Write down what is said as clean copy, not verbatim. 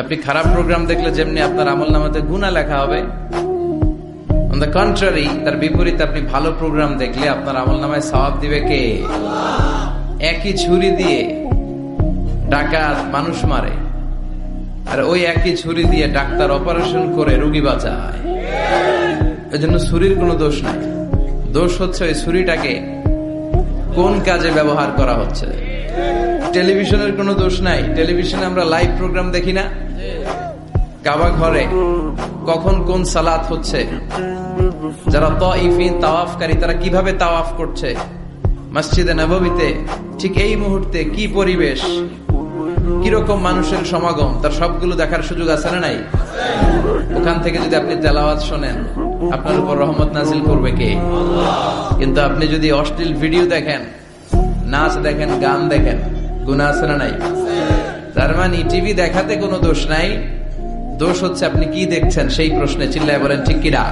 আপনি খারাপ প্রোগ্রাম দেখলে যেমনি আপনার আমলনামাতে গুনাহ লেখা হবে, অন দ্য কন্ট্রারি তার বিপরীত আপনি ভালো প্রোগ্রাম দেখলে আপনার আমলনামায় সওয়াব দিবে কে? একই ছুরি দিয়ে ডাকাত মানুষ মারে, আর ওই একই ছুরি দিয়ে ডাক্তার অপারেশন করে রোগী বাঁচায়। এই জন্য ছুরির কোনো দোষ নাই, দোষ হচ্ছে ওই ছুরিটাকে কোন কাজে ব্যবহার করা হচ্ছে। টেলিভিশনের কোনো দোষ নাই, টেলিভিশনে আমরা লাইভ প্রোগ্রাম দেখি না? কাবা ঘরে কখন কোন সালাত হচ্ছে, যারা তাইফিন তাওয়াফকারী তারা কিভাবে তাওয়াফ করছে, মসজিদে নববীতে ঠিক এই মুহূর্তে কি পরিবেশ, কিরকম মানুষের সমাগম, তার সবগুলো দেখার সুযোগ আছে না নাই? ওখান থেকে যদি আপনি তেলাওয়াত শোনেন, আপনার উপর রহমত নাজিল করবে কে? কিন্তু আপনি যদি অশ্লীল ভিডিও দেখেন, নাচ দেখেন, গান দেখেন, গুনাহ আছে না নাই? তার মানে টিভি দেখাতে কোনো দোষ নাই, দোষ হচ্ছে আপনি কি দেখছেন সেই প্রশ্নে চিল্লায় বলেন ঠিক কিনা?